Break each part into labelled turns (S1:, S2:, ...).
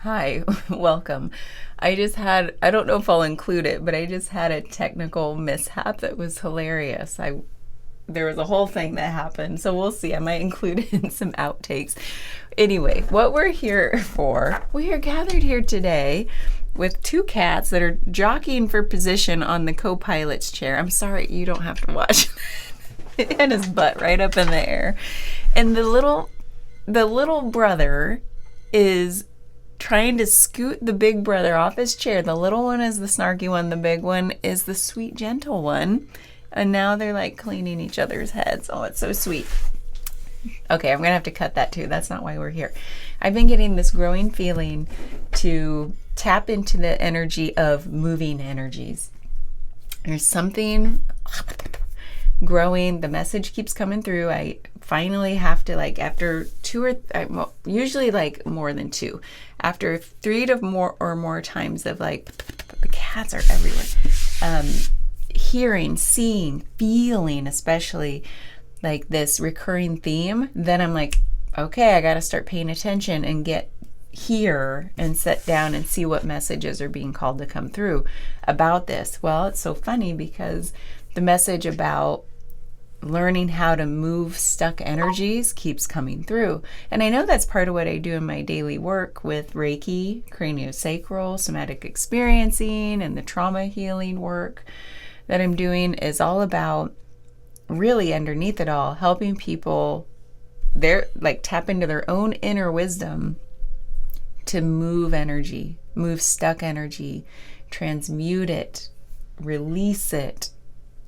S1: Hi, welcome. I don't know if I'll include it, but I just had a technical mishap that was hilarious. There was a whole thing that happened, so we'll see. I might include it in some outtakes. Anyway, what we're here for, we are gathered here today with two cats that are jockeying for position on the co-pilot's chair. I'm sorry, you don't have to watch. And his butt right up in the air. And the little brother is trying to scoot the big brother off his chair. The little one is the snarky one. The big one is the sweet, gentle one. And now they're like cleaning each other's heads. Oh, it's so sweet. Okay, I'm going to have to cut that too. That's not why we're here. I've been getting this growing feeling to tap into the energy of moving energies. There's something growing. The message keeps coming through. I finally have to, like, after usually like more than two, after 3 to more times of like, the cats are everywhere, hearing, seeing, feeling, especially like this recurring theme, then I'm like, okay, I got to start paying attention and get here and sit down and see what messages are being called to come through about this. Well, it's so funny because the message about learning how to move stuck energies keeps coming through. And I know that's part of what I do in my daily work with Reiki, craniosacral, somatic experiencing, and the trauma healing work that I'm doing is all about, really underneath it all, helping people tap into their own inner wisdom to move energy, move stuck energy, transmute it, release it,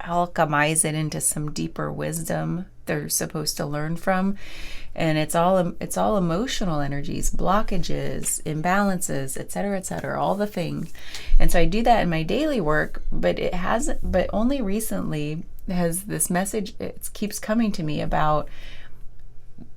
S1: alchemize it into some deeper wisdom they're supposed to learn from. And it's all emotional energies, blockages, imbalances, etc., all the things. And so I do that in my daily work, but only recently has this message, it keeps coming to me about,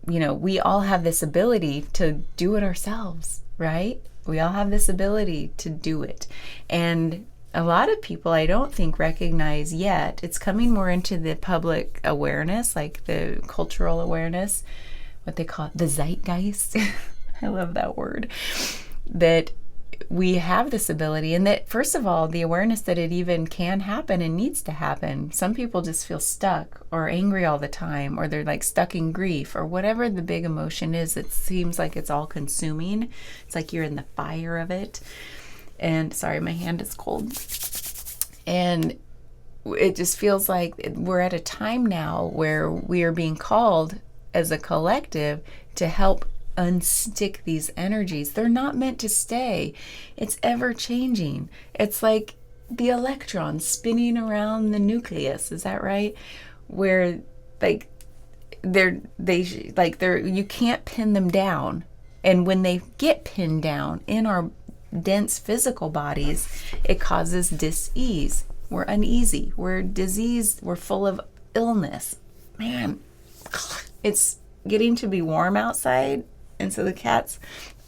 S1: we all have this ability to do it ourselves, right? We all have this ability to do it. And a lot of people, I don't think, recognize yet. It's coming more into the public awareness, like the cultural awareness, what they call it, the zeitgeist. I love that word. That we have this ability, and that, first of all, the awareness that it even can happen and needs to happen. Some people just feel stuck or angry all the time, or they're like stuck in grief, or whatever the big emotion is. It seems like it's all consuming. It's like you're in the fire of it. And sorry, my hand is cold. And it just feels like we're at a time now where we are being called as a collective to help unstick these energies. They're not meant to stay. It's ever changing. It's like the electrons spinning around the nucleus. Is that right? Where you can't pin them down. And when they get pinned down in our dense physical bodies, it causes dis-ease. We're uneasy. We're diseased. We're full of illness. Man, it's getting to be warm outside, and so the cats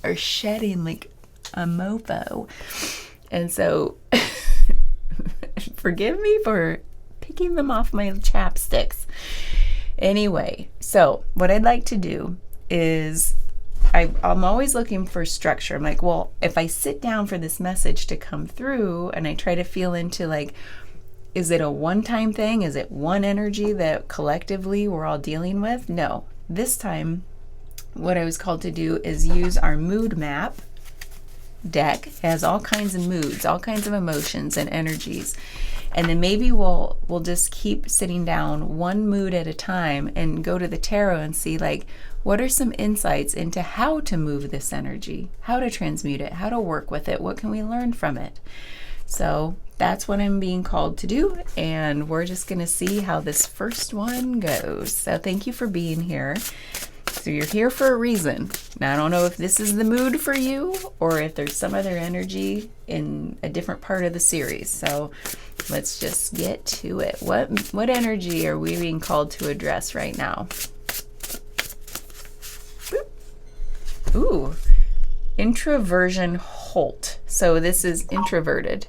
S1: are shedding like a mofo. And so forgive me for picking them off my chapsticks. Anyway, so what I'd like to do is I'm always looking for structure. I'm like, well, if I sit down for this message to come through and I try to feel into, like, is it a one-time thing? Is it one energy that collectively we're all dealing with? No. This time, what I was called to do is use our mood map deck. It has all kinds of moods, all kinds of emotions and energies. And then maybe we'll just keep sitting down one mood at a time and go to the tarot and see, like, what are some insights into how to move this energy, how to transmute it, how to work with it, what can we learn from it? So that's what I'm being called to do, and we're just going to see how this first one goes. So thank you for being here. So you're here for a reason. Now, I don't know if this is the mood for you or if there's some other energy in a different part of the series. So let's just get to it. What energy are we being called to address right now? Ooh, introversion halt. So this is introverted.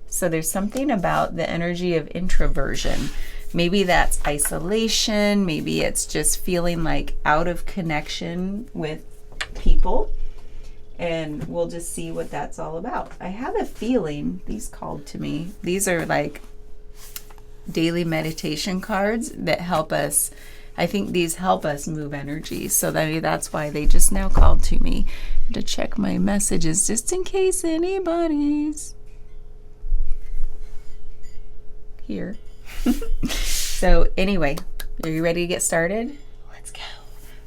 S1: So there's something about the energy of introversion. Maybe that's isolation. Maybe it's just feeling like out of connection with people. and we'll just see what that's all about. I have a feeling these called to me. These are like daily meditation cards that help us. I think these help us move energy. So that's why they just now called to me to check my messages just in case anybody's here. So anyway, are you ready to get started? Let's go.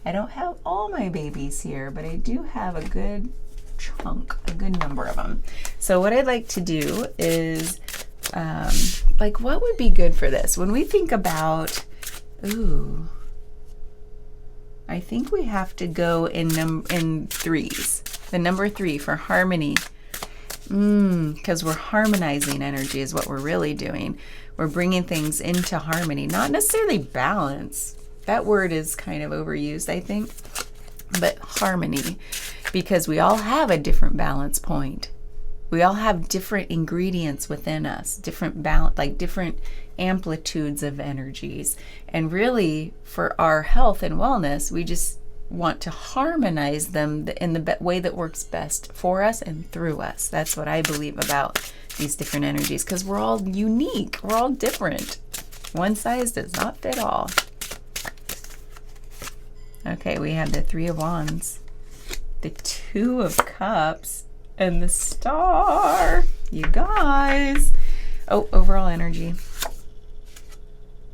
S1: I don't have all my babies here, but I do have a good chunk, a good number of them. So what I'd like to do is, like, what would be good for this? When we think about, I think we have to go in threes. The number 3 for harmony. Because we're harmonizing energy is what we're really doing. We're bringing things into harmony, not necessarily balance. That word is kind of overused, I think, but harmony, because we all have a different balance point. We all have different ingredients within us, different balance, like different amplitudes of energies. And really, for our health and wellness, we just want to harmonize them in the way that works best for us and through us. That's what I believe about these different energies, because we're all unique. We're all different. One size does not fit all. Okay, we have the 3 of Wands, the 2 of Cups, and the Star. You guys. Oh, overall energy.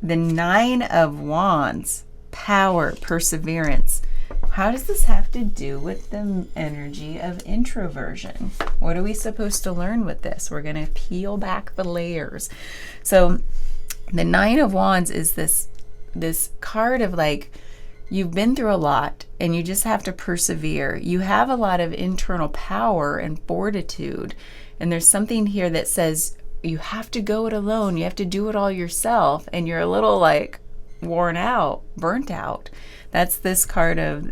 S1: The 9 of Wands, power, perseverance. How does this have to do with the energy of introversion? What are we supposed to learn with this? We're going to peel back the layers. So the 9 of Wands is this card of like, you've been through a lot and you just have to persevere. You have a lot of internal power and fortitude. And there's something here that says you have to go it alone. You have to do it all yourself. And you're a little like worn out, burnt out. That's this card of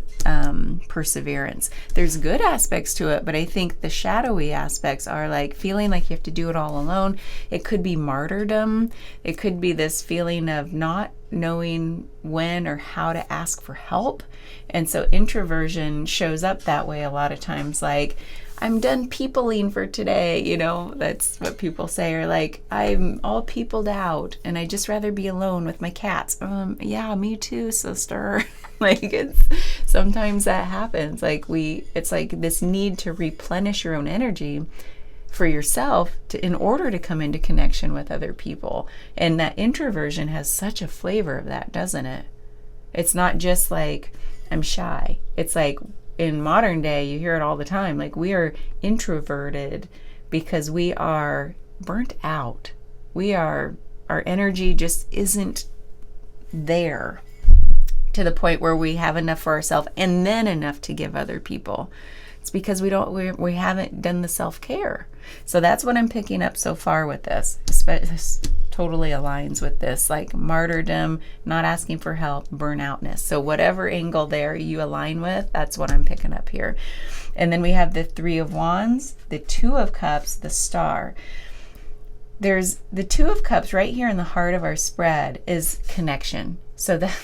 S1: perseverance. There's good aspects to it, but I think the shadowy aspects are like feeling like you have to do it all alone. It could be martyrdom. It could be this feeling of not knowing when or how to ask for help. And so introversion shows up that way a lot of times, like, I'm done peopling for today, you know, that's what people say, or like, I'm all peopled out and I just rather be alone with my cats. Yeah, me too, sister. Like, it's sometimes that happens. Like it's like this need to replenish your own energy for yourself in order to come into connection with other people. And that introversion has such a flavor of that, doesn't it? It's not just like, I'm shy. It's like, in modern day, you hear it all the time. Like, we are introverted because we are burnt out. Our energy just isn't there to the point where we have enough for ourselves and then enough to give other people. It's because we haven't done the self-care. So that's what I'm picking up so far with this. This totally aligns with this, like martyrdom, not asking for help, burnoutness. So whatever angle there you align with, that's what I'm picking up here. And then we have the 3 of Wands, the 2 of Cups, the Star. There's the 2 of Cups right here in the heart of our spread is connection. So that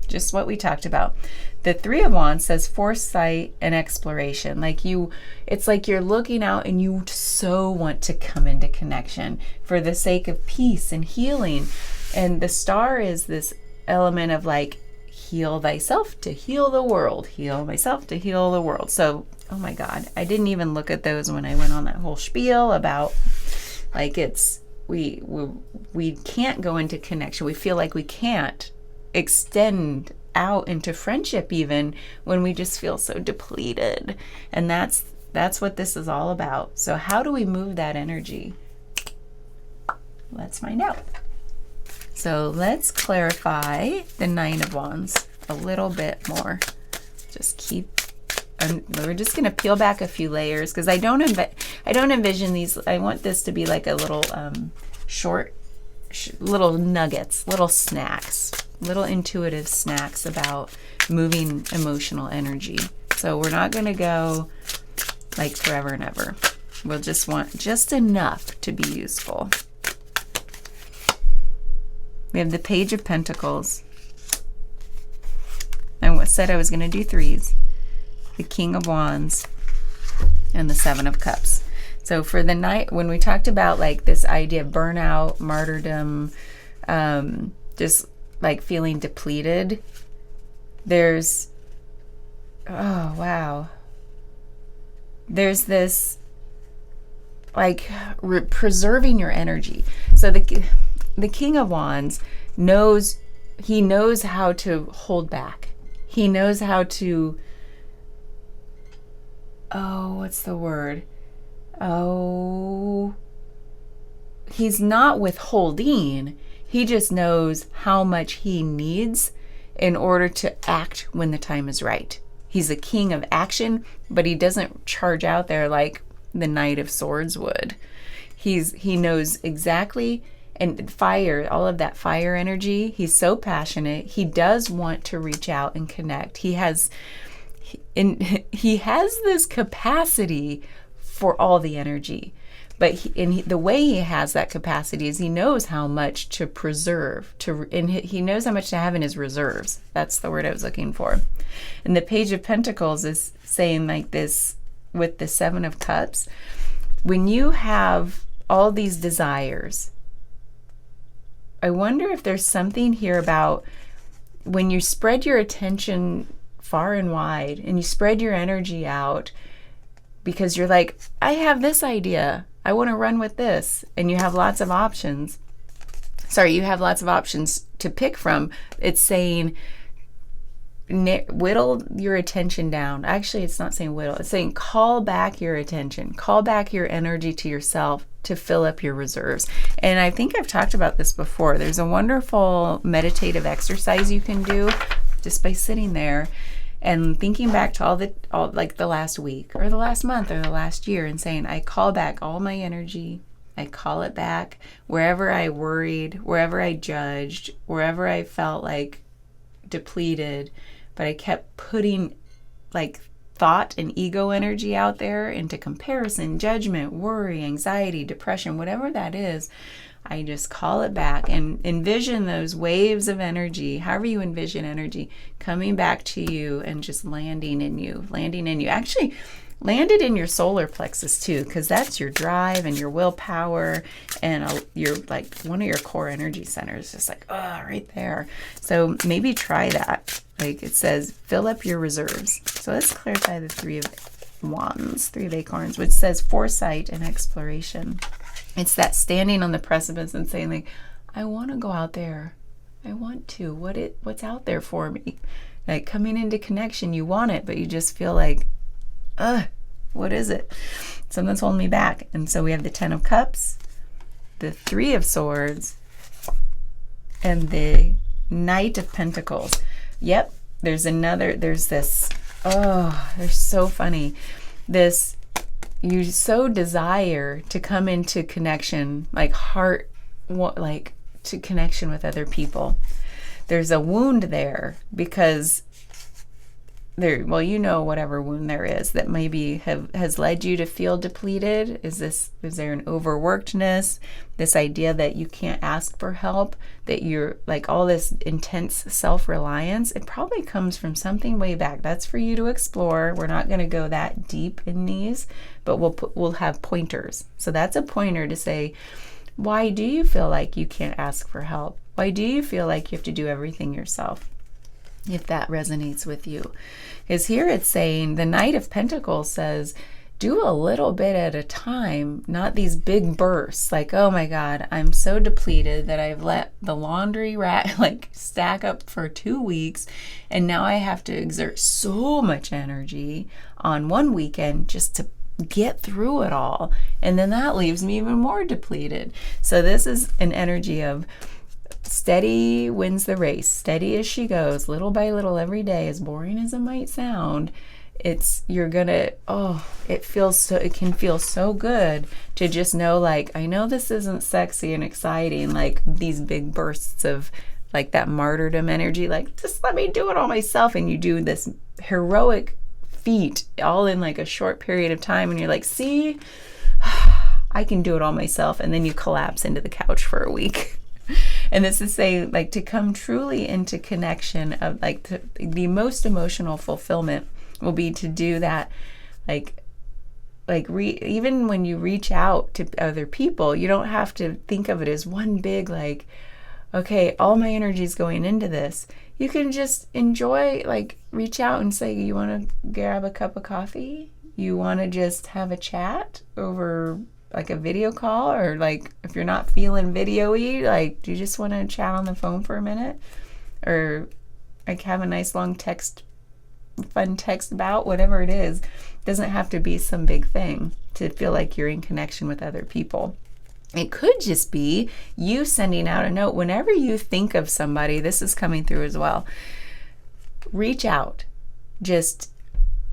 S1: just what we talked about. The 3 of Wands says foresight and exploration. Like it's like you're looking out and you so want to come into connection for the sake of peace and healing. And the Star is this element of like, heal thyself to heal the world, heal myself to heal the world. So, oh my God, I didn't even look at those when I went on that whole spiel about like we can't go into connection. We feel like we can't extend out into friendship even when we just feel so depleted. And that's what this is all about. So how do we move that energy? Let's find out. So let's clarify the 9 of Wands a little bit more. We're just going to peel back a few layers because I don't envision these. I want this to be like a little short, little nuggets, little snacks, little intuitive snacks about moving emotional energy. So we're not going to go like forever and ever. We'll just want just enough to be useful. We have the Page of Pentacles. I said I was going to do 3s. The King of Wands. and the Seven of Cups. So for the night, when we talked about like this idea of burnout, martyrdom, just like feeling depleted, there's, oh wow, there's this like preserving your energy. So the King of Wands knows how to hold back. He knows how to, what's the word? He's not withholding. He just knows how much he needs in order to act when the time is right. He's a king of action, but he doesn't charge out there like the Knight of Swords would. He knows exactly, and fire, all of that fire energy, he's so passionate. He does want to reach out and connect. He has this capacity for all the energy. But the way he has that capacity is he knows how much to preserve, and he knows how much to have in his reserves. That's the word I was looking for. And the Page of Pentacles is saying like this with the Seven of Cups. When you have all these desires, I wonder if there's something here about when you spread your attention far and wide and you spread your energy out because you're like, I have this idea. I want to run with this. And you have lots of options. You have lots of options to pick from. It's saying whittle your attention down. Actually, it's not saying whittle. It's saying call back your attention. Call back your energy to yourself to fill up your reserves. And I think I've talked about this before. There's a wonderful meditative exercise you can do just by sitting there and thinking back to all like the last week or the last month or the last year and saying, I call back all my energy. I call it back wherever I worried, wherever I judged, wherever I felt like depleted, but I kept putting like thought and ego energy out there into comparison, judgment, worry, anxiety, depression, whatever that is. I just call it back and envision those waves of energy, however you envision energy, coming back to you and just landing in you. Actually, landed in your solar plexus too, because that's your drive and your willpower and your like one of your core energy centers, just like, right there. So maybe try that. Like it says, fill up your reserves. So let's clarify the Three of Wands, Three of Acorns, which says foresight and exploration. It's that standing on the precipice and saying like, I want to go out there. I want to. What's out there for me? Like coming into connection, you want it, but you just feel like, what is it? Something's holding me back. And so we have the Ten of Cups, the Three of Swords, and the Knight of Pentacles. Yep, there's this, they're so funny. You so desire to come into connection, like to connection with other people. There's a wound there because whatever wound there is that maybe has led you to feel depleted. Is there an overworkedness? This idea that you can't ask for help, that you're like all this intense self-reliance, it probably comes from something way back. That's for you to explore. We're not going to go that deep in these, but we'll have pointers. So that's a pointer to say, why do you feel like you can't ask for help? Why do you feel like you have to do everything yourself? If that resonates with you. Because here it's saying, the Knight of Pentacles says, do a little bit at a time, not these big bursts. Like, oh my God, I'm so depleted that I've let the laundry rack like stack up for 2 weeks. And now I have to exert so much energy on one weekend just to get through it all. And then that leaves me even more depleted. So this is an energy of steady wins the race, steady as she goes, little by little every day, as boring as it might sound. It can feel so good to just know, like, I know this isn't sexy and exciting, like these big bursts of like that martyrdom energy, like just let me do it all myself. And you do this heroic feat all in like a short period of time. And you're like, see, I can do it all myself. And then you collapse into the couch for a week. And this is saying, like, to come truly into connection of like the most emotional fulfillment will be to do that, like like even when you reach out to other people, you don't have to think of it as one big, like, okay, all my energy is going into this. You can just enjoy, like, reach out and say, you want to grab a cup of coffee? You want to just have a chat over like a video call? Or like, if you're not feeling video-y, like, do you just want to chat on the phone for a minute? Or like have a nice long fun text about whatever it is. It doesn't have to be some big thing to feel like you're in connection with other people. It could just be you sending out a note. Whenever you think of somebody, this is coming through as well. Reach out. Just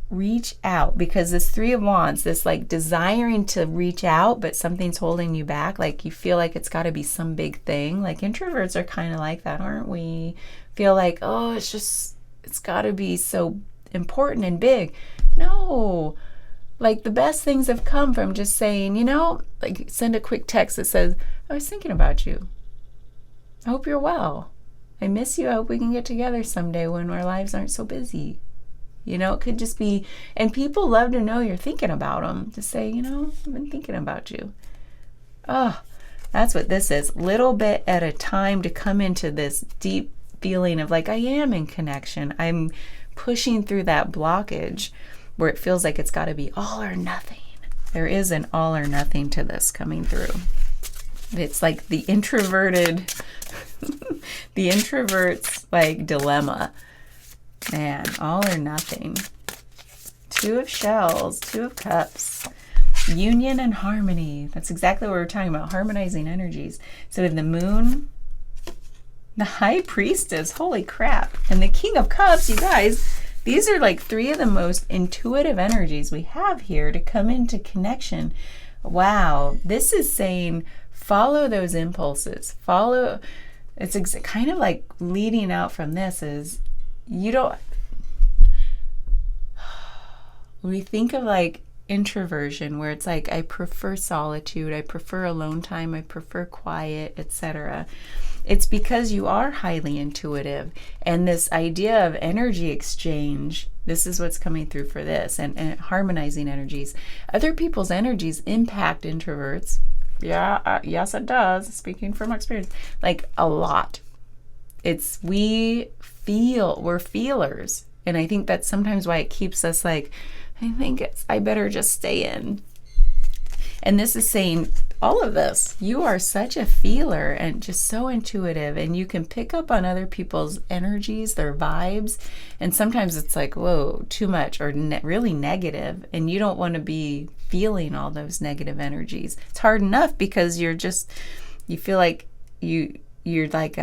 S1: reach out, because this Three of Wands, this like desiring to reach out, but something's holding you back. Like you feel like it's got to be some big thing. Like introverts are kind of like that, aren't we? Feel like, oh, it's got to be so important and big. No. Like the best things have come from just saying, like send a quick text that says, I was thinking about you. I hope you're well. I miss you. I hope we can get together someday when our lives aren't so busy. It could just be, and people love to know you're thinking about them. To say, I've been thinking about you. Oh, that's what this is. Little bit at a time to come into this deep feeling of like, I am in connection. I'm pushing through that blockage where it feels like it's got to be all or nothing. There is an all or nothing to this coming through. It's like the introvert's like dilemma. Man, all or nothing. Two of shells, Two of cups. Union and harmony. That's exactly what we're talking about, harmonizing energies. So we have the moon, the high priestess, holy crap, and the king of cups, you guys. These are like three of the most intuitive energies we have here to come into connection. Wow, this is saying follow those impulses. It's kind of like leading out from this is when we think of like introversion, where it's like I prefer solitude, I prefer alone time, I prefer quiet, etc. It's because you are highly intuitive, and this idea of energy exchange, this is what's coming through for this, and harmonizing energies. Other people's energies impact introverts. Yeah, yes it does, speaking from experience, like a lot. We're feelers, and I think that's sometimes why it keeps us like, I better just stay in. And this is saying all of this. You are such a feeler and just so intuitive, and you can pick up on other people's energies, their vibes, and sometimes it's like, whoa, too much or really negative, and you don't want to be feeling all those negative energies. It's hard enough because you feel like you're like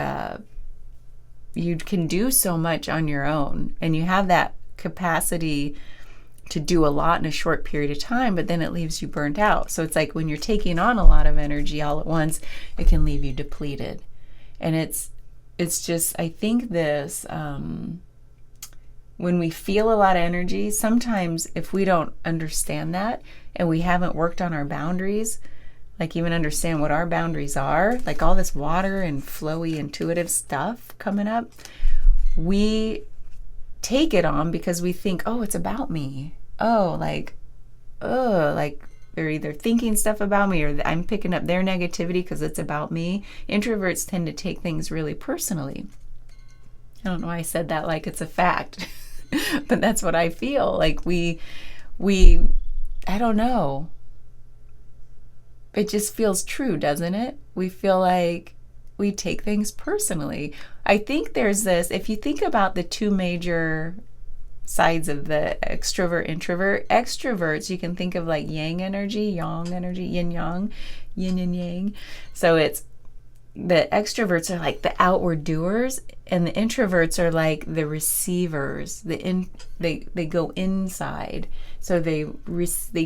S1: you can do so much on your own, and you have that capacity to do a lot in a short period of time, but then it leaves you burnt out. So it's like when you're taking on a lot of energy all at once, it can leave you depleted. And it's just, I think this, when we feel a lot of energy, sometimes if we don't understand that and we haven't worked on our boundaries, like even understand what our boundaries are, like all this water and flowy intuitive stuff coming up, we take it on because we think, oh, it's about me. Oh, like they're either thinking stuff about me or I'm picking up their negativity because it's about me. Introverts tend to take things really personally. I don't know why I said that like it's a fact, but that's what I feel. Like we, I don't know. It just feels true, doesn't it? We feel like we take things personally. I think there's this, if you think about the two major sides of the extrovert, introvert, extroverts, you can think of like yang energy, yin yang, yin and yang. So it's the extroverts are like the outward doers, and the introverts are like the receivers. They go inside. So they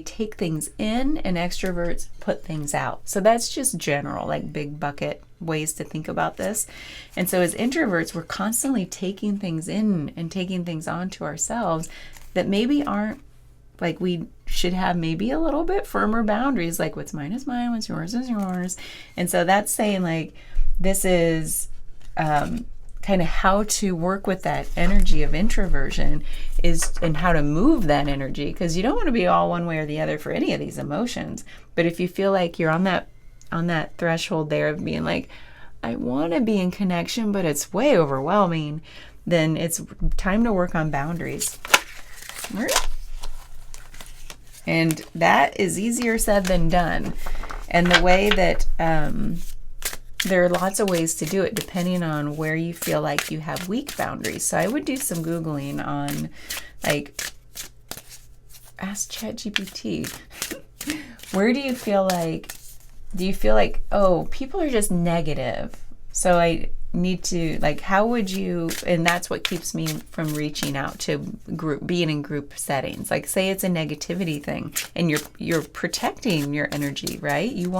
S1: take things in, and extroverts put things out. So that's just general, like big bucket ways to think about this. And so as introverts, we're constantly taking things in and taking things onto ourselves that maybe aren't, like we should have maybe a little bit firmer boundaries, like what's mine is mine, what's yours is yours. And so that's saying like this is kind of how to work with that energy of introversion is, and how to move that energy, because you don't want to be all one way or the other for any of these emotions. But if you feel like you're on that threshold there of being like, I want to be in connection, but it's way overwhelming, then it's time to work on boundaries. And that is easier said than done. And the way that there are lots of ways to do it depending on where you feel like you have weak boundaries. So I would do some Googling on, like, ask ChatGPT. Where do you feel like, oh, people are just negative, so I need to, like, how would you, and that's what keeps me from reaching out to being in group settings. Like, say it's a negativity thing and you're protecting your energy, right? You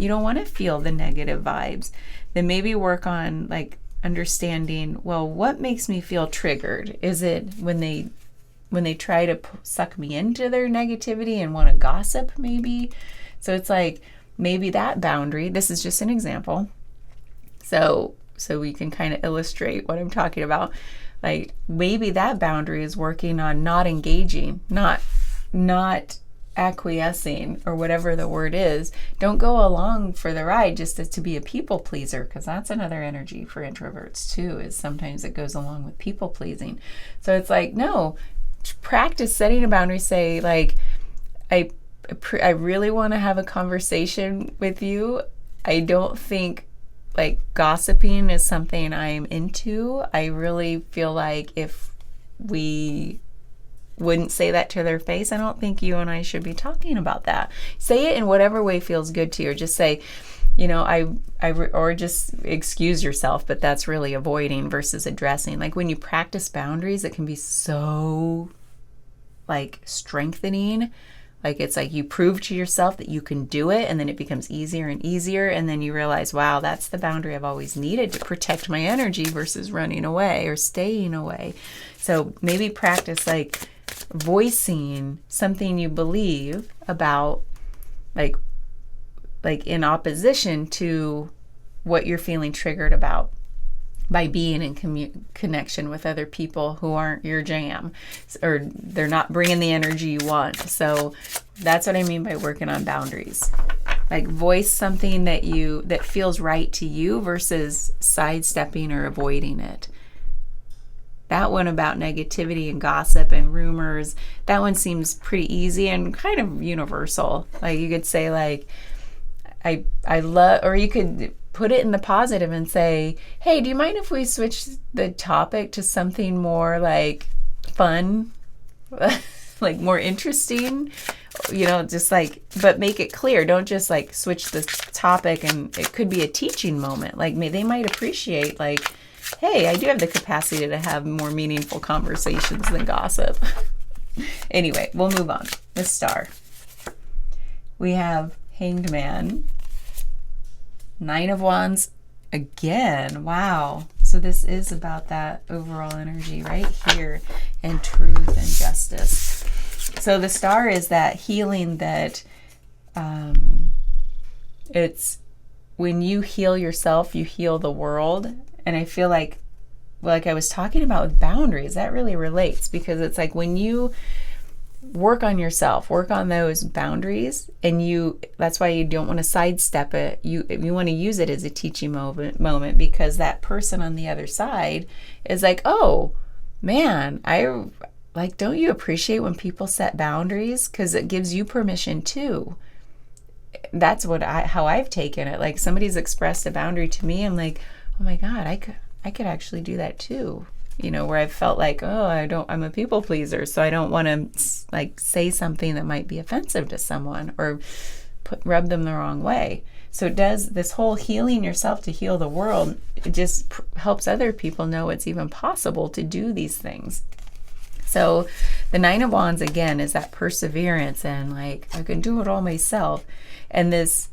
S1: don't want to feel the negative vibes. Then maybe work on, like, understanding, well, what makes me feel triggered? Is it when they try to suck me into their negativity and want to gossip, maybe? So it's like, maybe that boundary, this is just an example, so we can kind of illustrate what I'm talking about. Like, maybe that boundary is working on not engaging, not acquiescing, or whatever the word is. Don't go along for the ride just to be a people pleaser, because that's another energy for introverts too, is sometimes it goes along with people pleasing. So it's like, no, practice setting a boundary. Say, like, I really want to have a conversation with you. I don't think, like, gossiping is something I'm into. I really feel like if we wouldn't say that to their face, I don't think you and I should be talking about that. Say it in whatever way feels good to you, or just say, or just excuse yourself, but that's really avoiding versus addressing. Like, when you practice boundaries, it can be so, like, strengthening. Like, it's like you prove to yourself that you can do it, and then it becomes easier and easier, and then you realize, wow, that's the boundary I've always needed to protect my energy versus running away or staying away. So maybe practice, like, voicing something you believe about, like in opposition to what you're feeling triggered about, by being in connection with other people who aren't your jam, or they're not bringing the energy you want. So that's what I mean by working on boundaries. Like, voice something that feels right to you versus sidestepping or avoiding it. That one about negativity and gossip and rumors, that one seems pretty easy and kind of universal. Like, you could say, like, I love, or you could put it in the positive and say, hey, do you mind if we switch the topic to something more, like, fun, like more interesting, just like, but make it clear. Don't just, like, switch the topic, and it could be a teaching moment. Like, they might appreciate, like, hey, I do have the capacity to have more meaningful conversations than gossip. Anyway, we'll move on. The star. We have Hanged Man, Nine of Wands again. Wow. So this is about that overall energy right here, and truth and justice. So the star is that healing that it's when you heal yourself, you heal the world. And I feel like I was talking about with boundaries, that really relates, because it's like when you work on yourself, work on those boundaries, and that's why you don't want to sidestep it. You want to use it as a teaching moment, because that person on the other side is like, oh man, don't you appreciate when people set boundaries? Because it gives you permission too. That's how I've taken it. Like, somebody's expressed a boundary to me, I'm like, oh my God, I could actually do that too. Where I've felt like, I'm a people pleaser, so I don't want to, like, say something that might be offensive to someone or rub them the wrong way. So it does this whole healing yourself to heal the world. It just helps other people know it's even possible to do these things. So the Nine of Wands, again, is that perseverance and, like, I can do it all myself. And it's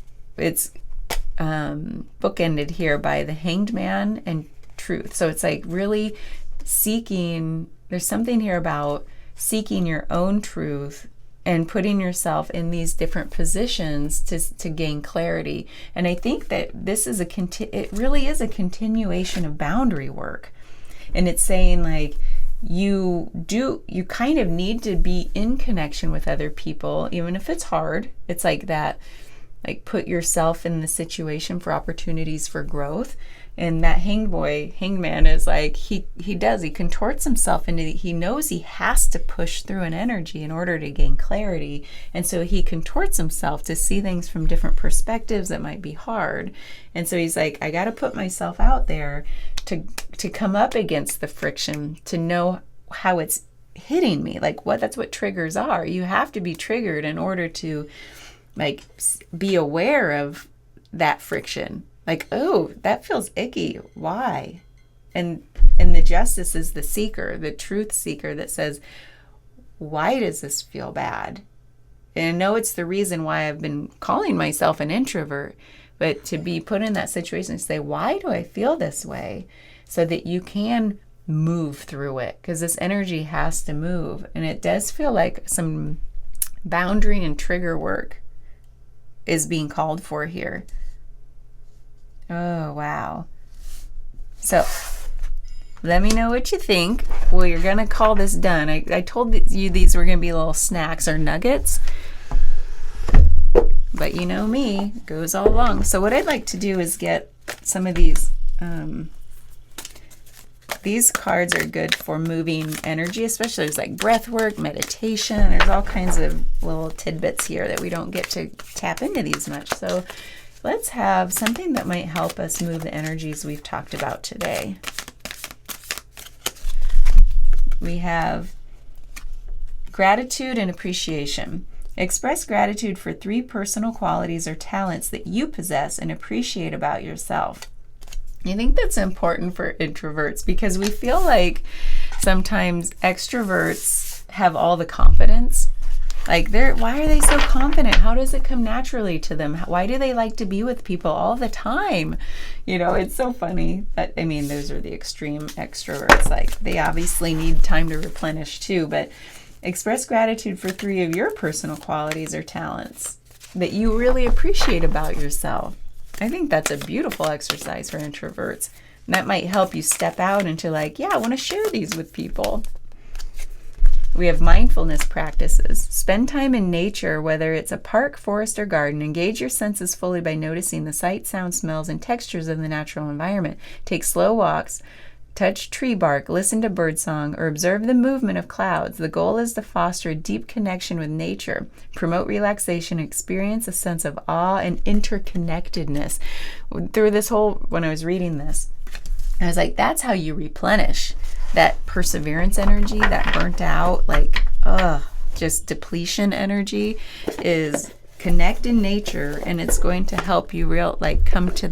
S1: bookended here by the Hanged Man and truth. So it's like really seeking, there's something here about seeking your own truth and putting yourself in these different positions to gain clarity. And I think that this is it really is a continuation of boundary work. And it's saying like, you kind of need to be in connection with other people, even if it's hard. It's like that, like put yourself in the situation for opportunities for growth. And that hangman is like, he contorts himself into, he knows he has to push through an energy in order to gain clarity. And so he contorts himself to see things from different perspectives that might be hard. And so he's like, I got to put myself out there to come up against the friction, to know how it's hitting me. Like that's what triggers are. You have to be triggered in order to like be aware of that friction. Like, oh, that feels icky. Why? And the justice is the seeker, the truth seeker that says, why does this feel bad? And I know it's the reason why I've been calling myself an introvert, but to be put in that situation and say, why do I feel this way? So that you can move through it, because this energy has to move. And it does feel like some boundary and trigger work is being called for here. Oh, wow. So let me know what you think. Well, you're going to call this done. I told you these were going to be little snacks or nuggets. But you know me, it goes all along. So what I'd like to do is get some of these. These cards are good for moving energy, especially there's like breath work, meditation. There's all kinds of little tidbits here that we don't get to tap into these much. So let's have something that might help us move the energies we've talked about today. We have gratitude and appreciation. Express gratitude for 3 personal qualities or talents that you possess and appreciate about yourself. I think that's important for introverts because we feel like sometimes extroverts have all the confidence. Like why are they so confident? How does it come naturally to them? Why do they like to be with people all the time? You know, it's so funny. But I mean, those are the extreme extroverts. Like they obviously need time to replenish too. But express gratitude for 3 of your personal qualities or talents that you really appreciate about yourself. I think that's a beautiful exercise for introverts. And that might help you step out into like, yeah, I want to share these with people. We have mindfulness practices. Spend time in nature, whether it's a park, forest, or garden. Engage your senses fully by noticing the sights, sounds, smells, and textures of the natural environment. Take slow walks, touch tree bark, listen to birdsong, or observe the movement of clouds. The goal is to foster a deep connection with nature, promote relaxation, experience a sense of awe and interconnectedness. Through this when I was reading this, I was like, that's how you replenish that perseverance energy, that burnt out, just depletion energy, is connect in nature, and it's going to help you come to